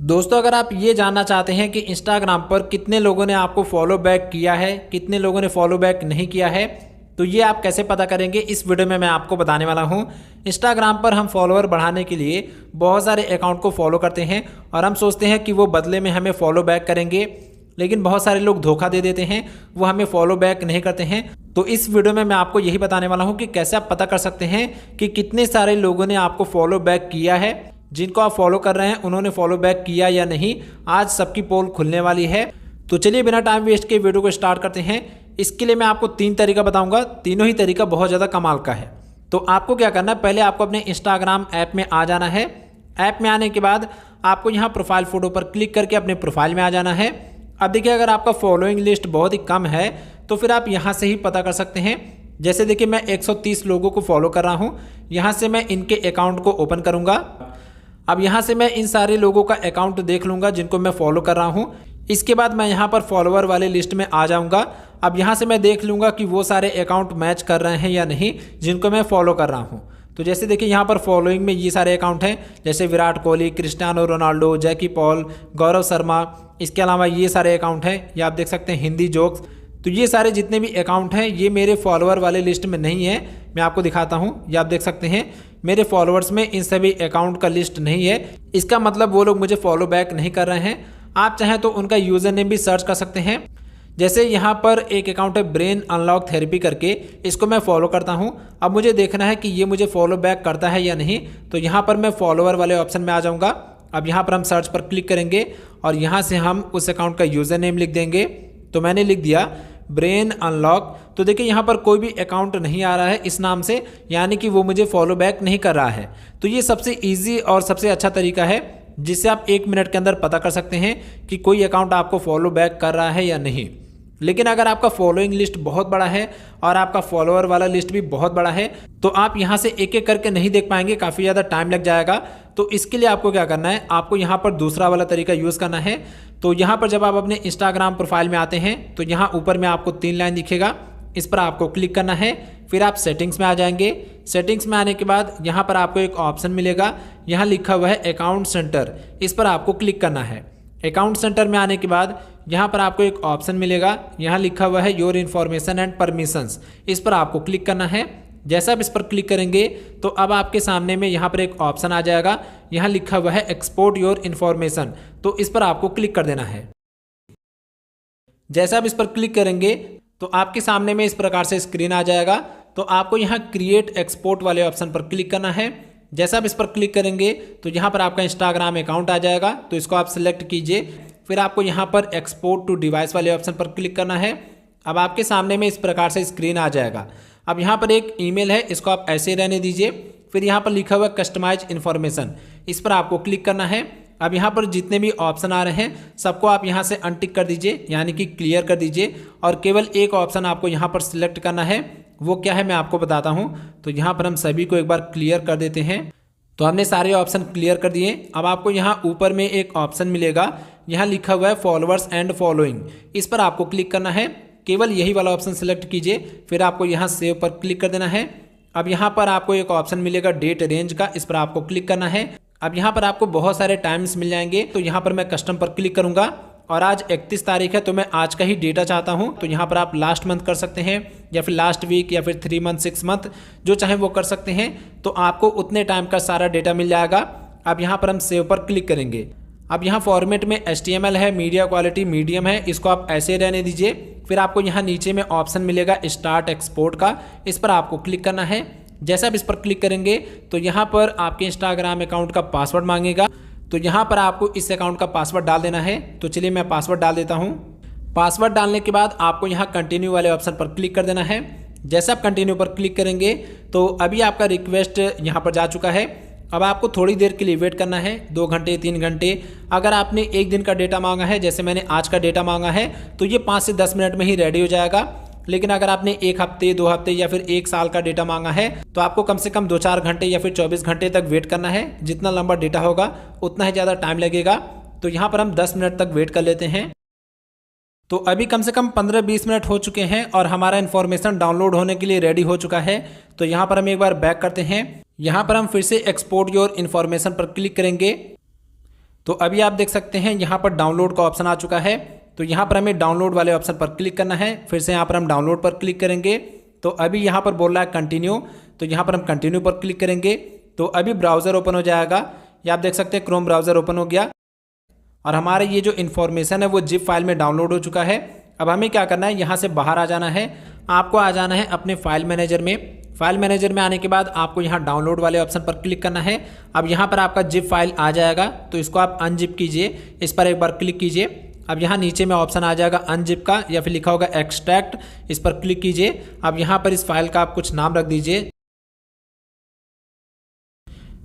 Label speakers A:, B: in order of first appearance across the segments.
A: दोस्तों, अगर आप ये जानना चाहते हैं कि इंस्टाग्राम पर कितने लोगों ने आपको फॉलो बैक किया है, कितने लोगों ने फॉलो बैक नहीं किया है, तो ये आप कैसे पता करेंगे, इस वीडियो में मैं आपको बताने वाला हूँ। इंस्टाग्राम पर हम फॉलोअर बढ़ाने के लिए बहुत सारे अकाउंट को फॉलो करते हैं और हम सोचते हैं कि वो बदले में हमें फॉलो बैक करेंगे, लेकिन बहुत सारे लोग धोखा दे देते हैं, वो हमें फॉलो बैक नहीं करते हैं। तो इस वीडियो में मैं आपको यही बताने वाला हूँ कि कैसे आप पता कर सकते हैं कि कितने सारे लोगों ने आपको फॉलो बैक किया है। जिनको आप फॉलो कर रहे हैं उन्होंने फॉलो बैक किया या नहीं, आज सबकी पोल खुलने वाली है। तो चलिए बिना टाइम वेस्ट के वीडियो को स्टार्ट करते हैं। इसके लिए मैं आपको 3 तरीका बताऊंगा, तीनों ही तरीका बहुत ज़्यादा कमाल का है। तो आपको क्या करना है, पहले आपको अपने इंस्टाग्राम ऐप में आ जाना है। ऐप में आने के बाद आपको यहाँ प्रोफाइल फ़ोटो पर क्लिक करके अपने प्रोफाइल में आ जाना है। अब देखिए, अगर आपका फॉलोइंग लिस्ट बहुत ही कम है तो फिर आप यहाँ से ही पता कर सकते हैं। जैसे देखिए, मैं 130 लोगों को फॉलो कर रहा हूँ। यहाँ से मैं इनके अकाउंट को ओपन करूँगा। अब यहाँ से मैं इन सारे लोगों का अकाउंट देख लूँगा जिनको मैं फॉलो कर रहा हूँ। इसके बाद मैं यहाँ पर फॉलोअर वाले लिस्ट में आ जाऊँगा। अब यहाँ से मैं देख लूँगा कि वो सारे अकाउंट मैच कर रहे हैं या नहीं जिनको मैं फॉलो कर रहा हूँ। तो जैसे देखिए, यहाँ पर फॉलोइंग में ये सारे अकाउंट हैं, जैसे विराट कोहली, क्रिस्टियानो रोनाल्डो, जैकी पॉल, गौरव शर्मा। इसके अलावा ये सारे अकाउंट हैं, ये आप देख सकते हैं, हिंदी जोक्स। तो ये सारे जितने भी अकाउंट हैं ये मेरे फॉलोअर वाले लिस्ट में नहीं है। मैं आपको दिखाता हूँ, ये आप देख सकते हैं, मेरे फॉलोअर्स में इन सभी अकाउंट का लिस्ट नहीं है। इसका मतलब वो लोग मुझे फॉलो बैक नहीं कर रहे हैं। आप चाहें तो उनका यूज़र नेम भी सर्च कर सकते हैं। जैसे यहाँ पर एक अकाउंट है ब्रेन अनलॉक थेरेपी करके, इसको मैं फॉलो करता हूँ। अब मुझे देखना है कि ये मुझे फॉलो बैक करता है या नहीं। तो यहाँ पर मैं फॉलोअर वाले ऑप्शन में आ जाऊँगा। अब यहाँ पर हम सर्च पर क्लिक करेंगे और यहाँ से हम उस अकाउंट का यूज़र नेम लिख देंगे। तो मैंने लिख दिया ब्रेन अनलॉक। तो देखिए, यहाँ पर कोई भी अकाउंट नहीं आ रहा है इस नाम से, यानी कि वो मुझे फॉलो बैक नहीं कर रहा है। तो ये सबसे इजी और सबसे अच्छा तरीका है जिससे आप 1 मिनट के अंदर पता कर सकते हैं कि कोई अकाउंट आपको फॉलो बैक कर रहा है या नहीं। लेकिन अगर आपका फॉलोइंग लिस्ट बहुत बड़ा है और आपका फॉलोअर वाला लिस्ट भी बहुत बड़ा है तो आप यहाँ से एक एक करके नहीं देख पाएंगे, काफ़ी ज़्यादा टाइम लग जाएगा। तो इसके लिए आपको क्या करना है, आपको यहाँ पर दूसरा वाला तरीका यूज़ करना है। तो यहाँ पर जब आप अपने इंस्टाग्राम प्रोफाइल में आते हैं तो यहाँ ऊपर में आपको 3 लाइन दिखेगा, इस पर आपको क्लिक करना है। फिर आप सेटिंग्स में आ जाएंगे। सेटिंग्स में आने के बाद यहाँ पर आपको एक ऑप्शन मिलेगा, यहाँ लिखा हुआ है अकाउंट सेंटर, इस पर आपको क्लिक करना है। अकाउंट सेंटर में आने के बाद यहाँ पर आपको एक ऑप्शन मिलेगा, यहाँ लिखा हुआ है योर इन्फॉर्मेशन एंड परमिशंस, इस पर आपको क्लिक करना है। जैसा आप इस पर क्लिक करेंगे तो अब आपके सामने में यहाँ पर एक ऑप्शन आ जाएगा, यहाँ लिखा हुआ है एक्सपोर्ट योर इन्फॉर्मेशन, तो इस पर आपको क्लिक कर देना है। जैसा आप इस पर क्लिक करेंगे तो आपके सामने में इस प्रकार से स्क्रीन आ जाएगा। तो आपको यहाँ क्रिएट एक्सपोर्ट वाले ऑप्शन पर क्लिक करना है। जैसा आप इस पर क्लिक करेंगे तो यहाँ पर आपका इंस्टाग्राम अकाउंट आ जाएगा, तो इसको आप सिलेक्ट कीजिए। फिर आपको यहाँ पर एक्सपोर्ट टू डिवाइस वाले ऑप्शन पर क्लिक करना है। अब आपके सामने में इस प्रकार से स्क्रीन आ जाएगा। अब यहाँ पर एक ईमेल है, इसको आप ऐसे ही रहने दीजिए। फिर यहाँ पर लिखा हुआ कस्टमाइज इन्फॉर्मेशन, इस पर आपको क्लिक करना है। अब यहाँ पर जितने भी ऑप्शन आ रहे हैं सबको आप यहाँ से अनटिक कर दीजिए, यानी कि क्लियर कर दीजिए, और केवल एक ऑप्शन आपको यहाँ पर सिलेक्ट करना है। वो क्या है मैं आपको बताता हूँ। तो यहाँ पर हम सभी को एक बार क्लियर कर देते हैं। तो हमने सारे ऑप्शन क्लियर कर दिए। अब आपको यहाँ ऊपर में एक ऑप्शन मिलेगा, यहाँ लिखा हुआ है फॉलोअर्स एंड फॉलोइंग, इस पर आपको क्लिक करना है। केवल यही वाला ऑप्शन सेलेक्ट कीजिए। फिर आपको यहाँ सेव पर क्लिक कर देना है। अब यहाँ पर आपको एक ऑप्शन मिलेगा डेट रेंज का, इस पर आपको क्लिक करना है। अब यहाँ पर आपको बहुत सारे टाइम्स मिल जाएंगे। तो यहाँ पर मैं कस्टम पर क्लिक करूँगा और आज 31 तारीख है तो मैं आज का ही डेटा चाहता हूँ। तो यहाँ पर आप लास्ट मंथ कर सकते हैं या फिर लास्ट वीक या फिर 3 मंथ 6 मंथ, जो चाहे वो कर सकते हैं। तो आपको उतने टाइम का सारा डेटा मिल जाएगा। अब यहाँ पर हम सेव पर क्लिक करेंगे। अब यहाँ फॉर्मेट में HTML है, मीडिया क्वालिटी मीडियम है, इसको आप ऐसे रहने दीजिए। फिर आपको यहाँ नीचे में ऑप्शन मिलेगा स्टार्ट एक्सपोर्ट का, इस पर आपको क्लिक करना है। जैसा आप इस पर क्लिक करेंगे तो यहाँ पर आपके इंस्टाग्राम अकाउंट का पासवर्ड मांगेगा। तो यहाँ पर आपको इस अकाउंट का पासवर्ड डाल देना है। तो चलिए मैं पासवर्ड डाल देता हूँ। पासवर्ड डालने के बाद आपको यहाँ कंटिन्यू वाले ऑप्शन पर क्लिक कर देना है। जैसे आप कंटिन्यू पर क्लिक करेंगे तो अभी आपका रिक्वेस्ट यहाँ पर जा चुका है। अब आपको थोड़ी देर के लिए वेट करना है, 2 घंटे 3 घंटे। अगर आपने 1 दिन का डेटा मांगा है, जैसे मैंने आज का डेटा मांगा है, तो ये 5 से 10 मिनट में ही रेडी हो जाएगा। लेकिन अगर आपने 1 हफ्ते 2 हफ्ते या फिर 1 साल का डेटा मांगा है तो आपको कम से कम 2-4 घंटे या फिर 24 घंटे तक वेट करना है। जितना लंबा डेटा होगा उतना ही ज़्यादा टाइम लगेगा। तो यहाँ पर हम 10 मिनट तक वेट कर लेते हैं। तो अभी कम से कम 15-20 मिनट हो चुके हैं और हमारा इन्फॉर्मेशन डाउनलोड होने के लिए रेडी हो चुका है। तो यहाँ पर हम एक बार बैक करते हैं। यहाँ पर हम फिर से एक्सपोर्ट योर इन्फॉर्मेशन पर क्लिक करेंगे। तो अभी आप देख सकते हैं यहाँ पर डाउनलोड का ऑप्शन आ चुका है। तो यहाँ पर हमें डाउनलोड वाले ऑप्शन पर क्लिक करना है। फिर से यहाँ पर हम डाउनलोड पर क्लिक करेंगे। तो अभी यहाँ पर बोल रहा है कंटिन्यू, तो यहाँ पर हम कंटिन्यू पर क्लिक करेंगे। तो अभी ब्राउज़र ओपन हो जाएगा। ये आप देख सकते हैं क्रोम ब्राउज़र ओपन हो गया और हमारा ये जो इन्फॉर्मेशन है वो जिप फाइल में डाउनलोड हो चुका है। अब हमें क्या करना है, यहाँ से बाहर आ जाना है। आपको आ जाना है अपने फाइल मैनेजर में। फाइल मैनेजर में आने के बाद आपको यहाँ डाउनलोड वाले ऑप्शन पर क्लिक करना है। अब यहाँ पर आपका जिप फाइल आ जाएगा, तो इसको आप अनजिप कीजिए। इस पर एक बार क्लिक कीजिए। अब यहाँ नीचे में ऑप्शन आ जाएगा अनजिप का या फिर लिखा होगा एक्सट्रैक्ट, इस पर क्लिक कीजिए। अब यहाँ पर इस फाइल का आप कुछ नाम रख दीजिए।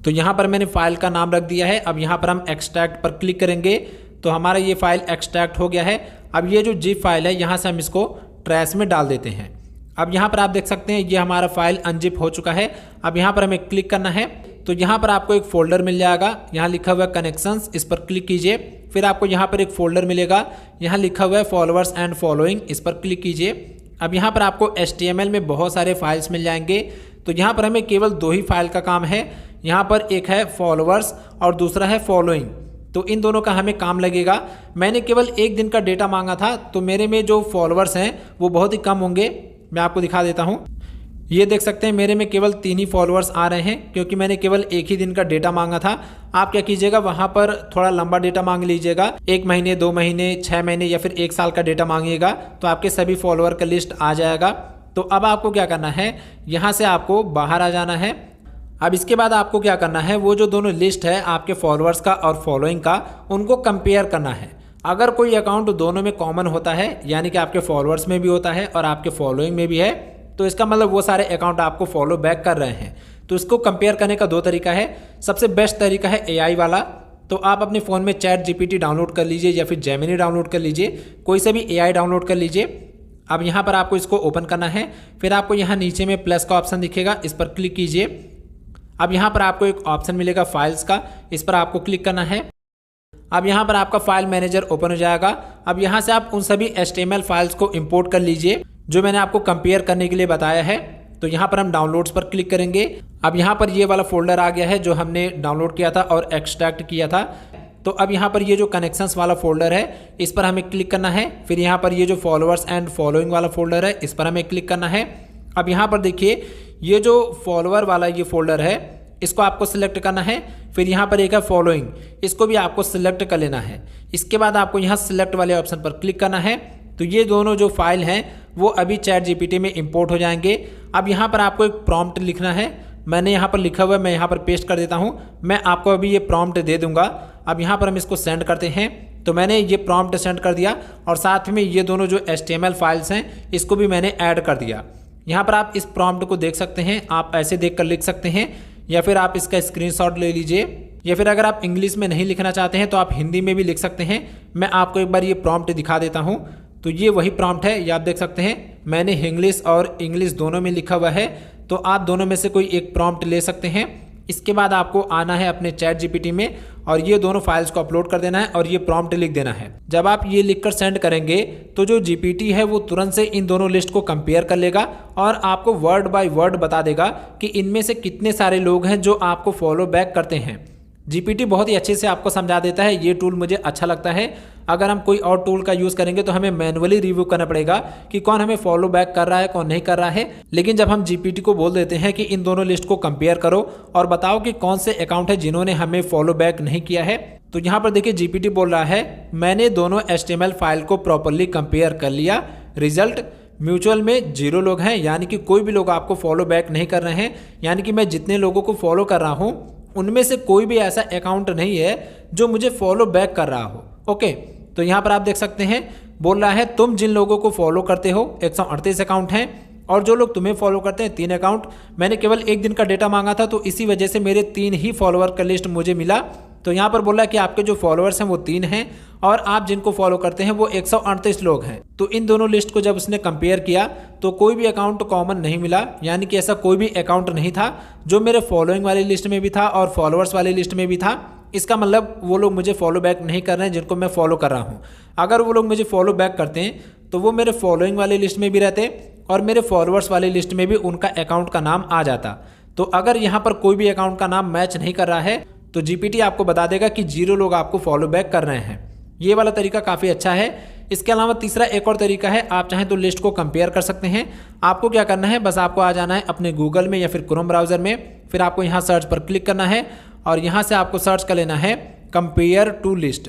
A: तो यहाँ पर मैंने फाइल का नाम रख दिया है। अब यहाँ पर हम एक्सट्रैक्ट पर क्लिक करेंगे तो हमारा ये फाइल एक्सट्रैक्ट हो गया है। अब ये जो जिप फाइल है यहाँ से हम इसको ट्रैश में डाल देते हैं। अब यहाँ पर आप देख सकते हैं ये हमारा फाइल अनजिप हो चुका है। अब यहाँ पर हमें क्लिक करना है। तो यहाँ पर आपको एक फोल्डर मिल जाएगा, यहाँ लिखा हुआ है कनेक्शंस, इस पर क्लिक कीजिए। फिर आपको यहाँ पर एक फोल्डर मिलेगा, यहाँ लिखा हुआ है फॉलोअर्स एंड फॉलोइंग, इस पर क्लिक कीजिए। अब यहाँ पर आपको HTML में बहुत सारे फाइल्स मिल जाएंगे। तो यहाँ पर हमें केवल 2 ही फाइल का काम है। यहाँ पर एक है फॉलोअर्स और दूसरा है फॉलोइंग। तो इन दोनों का हमें काम लगेगा। मैंने केवल 1 दिन का डेटा मांगा था, तो मेरे में जो फॉलोअर्स हैं वो बहुत ही कम होंगे। मैं आपको दिखा देता हूँ। ये देख सकते हैं मेरे में केवल 3 ही फॉलोअर्स आ रहे हैं, क्योंकि मैंने केवल 1 ही दिन का डेटा मांगा था। आप क्या कीजिएगा, वहाँ पर थोड़ा लंबा डेटा मांग लीजिएगा। 1 महीने, 2 महीने, 6 महीने या फिर 1 साल का डेटा मांगिएगा, तो आपके सभी फॉलोअर का लिस्ट आ जाएगा। तो अब आपको क्या करना है, यहाँ से आपको बाहर आ जाना है। अब इसके बाद आपको क्या करना है, वो जो दोनों लिस्ट है आपके फॉलोअर्स का और फॉलोइंग का, उनको कंपेयर करना है। अगर कोई अकाउंट दोनों में कॉमन होता है, यानी कि आपके फॉलोअर्स में भी होता है और आपके फॉलोइंग में भी है, तो इसका मतलब वो सारे अकाउंट आपको फॉलो बैक कर रहे हैं। तो इसको कंपेयर करने का 2 तरीका है। सबसे बेस्ट तरीका है AI वाला। तो आप अपने फ़ोन में ChatGPT डाउनलोड कर लीजिए या फिर जेमिनी डाउनलोड कर लीजिए, कोई से भी AI डाउनलोड कर लीजिए। अब यहाँ पर आपको इसको ओपन करना है। फिर आपको यहाँ नीचे में प्लस का ऑप्शन दिखेगा, इस पर क्लिक कीजिए। अब यहाँ पर आपको एक ऑप्शन मिलेगा फाइल्स का, इस पर आपको क्लिक करना है। अब यहाँ पर आपका फाइल मैनेजर ओपन हो जाएगा। अब यहाँ से आप उन सभी HTML फाइल्स को इंपोर्ट कर लीजिए जो मैंने आपको कंपेयर करने के लिए बताया है। तो यहाँ पर हम डाउनलोड्स पर क्लिक करेंगे। अब यहाँ पर ये वाला फोल्डर आ गया है जो हमने डाउनलोड किया था और एक्सट्रैक्ट किया था। तो अब यहाँ पर ये जो कनेक्शंस वाला फोल्डर है, इस पर हमें क्लिक करना है। फिर यहाँ पर ये जो फॉलोअर्स एंड फॉलोइंग वाला फोल्डर है, इस पर हमें क्लिक करना है। अब यहाँ पर देखिए ये जो फॉलोअर वाला ये फोल्डर है, इसको आपको सिलेक्ट करना है। फिर यहाँ पर एक है फॉलोइंग, इसको भी आपको सिलेक्ट कर लेना है। इसके बाद आपको यहाँ सिलेक्ट वाले ऑप्शन पर क्लिक करना है। तो ये दोनों जो फाइल हैं वो अभी ChatGPT में इंपोर्ट हो जाएंगे। अब यहाँ पर आपको एक प्रॉम्प्ट लिखना है। मैंने यहाँ पर लिखा हुआ है, मैं यहाँ पर पेस्ट कर देता हूँ। मैं आपको अभी ये प्रॉम्प्ट दे दूंगा। अब यहाँ पर हम इसको सेंड करते हैं। तो मैंने ये प्रॉम्प्ट सेंड कर दिया और साथ में ये दोनों जो HTML फाइल्स हैं इसको भी मैंने ऐड कर दिया। यहाँ पर आप इस प्रॉम्प्ट को देख सकते हैं, आप ऐसे देख कर लिख सकते हैं या फिर आप इसका स्क्रीनशॉट ले लीजिए, या फिर अगर आप इंग्लिश में नहीं लिखना चाहते हैं तो आप हिंदी में भी लिख सकते हैं। मैं आपको एक बार ये प्रॉम्प्ट दिखा देता हूँ। तो ये वही प्रॉम्प्ट है, ये आप देख सकते हैं मैंने इंग्लिश और इंग्लिश दोनों में लिखा हुआ है। तो आप दोनों में से कोई एक प्रॉम्प्ट ले सकते हैं। इसके बाद आपको आना है अपने ChatGPT में और ये दोनों फाइल्स को अपलोड कर देना है और ये प्रॉम्प्ट लिख देना है। जब आप ये लिखकर सेंड करेंगे तो जो GPT है वो तुरंत से इन दोनों लिस्ट को कंपेयर कर लेगा और आपको वर्ड बाय वर्ड बता देगा कि इनमें से कितने सारे लोग हैं जो आपको फॉलो बैक करते हैं। GPT बहुत ही अच्छे से आपको समझा देता है। ये टूल मुझे अच्छा लगता है। अगर हम कोई और टूल का यूज़ करेंगे तो हमें मैनुअली रिव्यू करना पड़ेगा कि कौन हमें फॉलो बैक कर रहा है, कौन नहीं कर रहा है। लेकिन जब हम GPT को बोल देते हैं कि इन दोनों लिस्ट को कंपेयर करो और बताओ कि कौन से अकाउंट है जिन्होंने हमें फॉलो बैक नहीं किया है, तो यहाँ पर देखिए GPT बोल रहा है मैंने दोनों HTML फाइल को प्रॉपरली कंपेयर कर लिया। रिजल्ट म्यूचुअल में 0 लोग हैं, यानी कि कोई भी लोग आपको फॉलो बैक नहीं कर रहे हैं। यानी कि मैं जितने लोगों को फॉलो कर रहा हूँ उनमें से कोई भी ऐसा अकाउंट नहीं है जो मुझे फॉलो बैक कर रहा हो। ओके, तो यहाँ पर आप देख सकते हैं बोल रहा है तुम जिन लोगों को फॉलो करते हो 138 अकाउंट हैं और जो लोग तुम्हें फॉलो करते हैं 3 अकाउंट। मैंने केवल 1 दिन का डेटा मांगा था तो इसी वजह से मेरे 3 ही फॉलोअर का लिस्ट मुझे मिला। तो यहाँ पर बोल रहा है कि आपके जो फॉलोअर्स हैं वो 3 हैं और आप जिनको फॉलो करते हैं वो 138 लोग हैं। तो इन दोनों लिस्ट को जब उसने कंपेयर किया तो कोई भी अकाउंट कॉमन नहीं मिला, यानी कि ऐसा कोई भी अकाउंट नहीं था जो मेरे फॉलोइंग वाली लिस्ट में भी था और फॉलोअर्स वाली लिस्ट में भी था। इसका मतलब वो लोग मुझे फॉलो बैक नहीं कर रहे हैं जिनको मैं फॉलो कर रहा हूँ। अगर वो लोग मुझे फॉलो बैक करते हैं तो वो मेरे फॉलोइंग वाली लिस्ट में भी रहते और मेरे फॉलोअर्स वाली लिस्ट में भी उनका अकाउंट का नाम आ जाता। तो अगर यहाँ पर कोई भी अकाउंट का नाम मैच नहीं कर रहा है तो जीपीटी आपको बता देगा कि 0 लोग आपको फॉलो बैक कर रहे हैं। ये वाला तरीका काफ़ी अच्छा है। इसके अलावा तीसरा एक और तरीका है, आप चाहें तो लिस्ट को कंपेयर कर सकते हैं। आपको क्या करना है, बस आपको आ जाना है अपने गूगल में या फिर क्रोम ब्राउज़र में, फिर आपको यहाँ सर्च पर क्लिक करना है और यहाँ से आपको सर्च कर लेना है compare to list.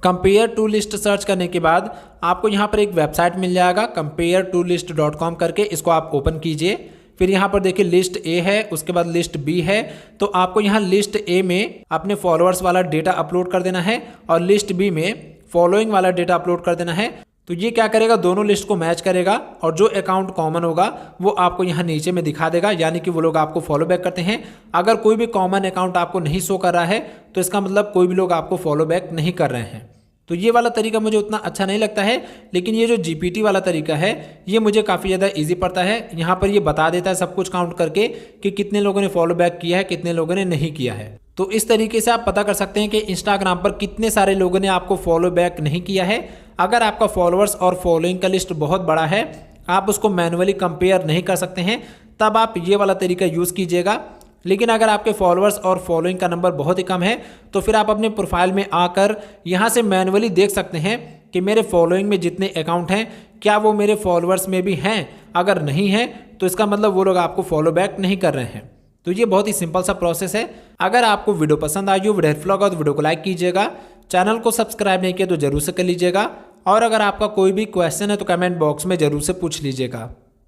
A: Compare to list search करने के बाद आपको यहाँ पर एक वेबसाइट मिल जाएगा compare2list.com करके, इसको आप ओपन कीजिए। फिर यहाँ पर देखिए लिस्ट ए है, उसके बाद लिस्ट बी है। तो आपको यहाँ लिस्ट ए में अपने फॉलोअर्स वाला डेटा अपलोड कर देना है और लिस्ट बी में फॉलोइंग वाला डेटा अपलोड कर देना है। तो ये क्या करेगा, दोनों लिस्ट को मैच करेगा और जो अकाउंट कॉमन होगा वो आपको यहाँ नीचे में दिखा देगा, यानी कि वो लोग आपको फॉलो बैक करते हैं। अगर कोई भी कॉमन अकाउंट आपको नहीं शो कर रहा है तो इसका मतलब कोई भी लोग आपको फॉलो बैक नहीं कर रहे हैं। तो ये वाला तरीका मुझे उतना अच्छा नहीं लगता है, लेकिन ये जो जीपीटी वाला तरीका है ये मुझे काफ़ी ज़्यादा इजी पड़ता है। यहाँ पर ये बता देता है सब कुछ काउंट करके कि कितने लोगों ने फॉलो बैक किया है, कितने लोगों ने नहीं किया है। तो इस तरीके से आप पता कर सकते हैं कि इंस्टाग्राम पर कितने सारे लोगों ने आपको फॉलो बैक नहीं किया है। अगर आपका फॉलोअर्स और फॉलोइंग का लिस्ट बहुत बड़ा है, आप उसको मैनुअली कंपेयर नहीं कर सकते हैं, तब आप ये वाला तरीका यूज़ कीजिएगा। लेकिन अगर आपके फॉलोअर्स और फॉलोइंग का नंबर बहुत ही कम है तो फिर आप अपने प्रोफाइल में आकर यहाँ से मैनुअली देख सकते हैं कि मेरे फॉलोइंग में जितने अकाउंट हैं क्या वो मेरे फॉलोअर्स में भी हैं। अगर नहीं है तो इसका मतलब वो लोग आपको फॉलो बैक नहीं कर रहे हैं। तो ये बहुत ही सिंपल सा प्रोसेस है। अगर आपको वीडियो पसंद आई हो, वीडियो हेल्पफुल लगा तो वीडियो को लाइक कीजिएगा, चैनल को सब्सक्राइब नहीं किया तो जरूर से कर लीजिएगा और अगर आपका कोई भी क्वेश्चन है तो कमेंट बॉक्स में जरूर से पूछ लीजिएगा।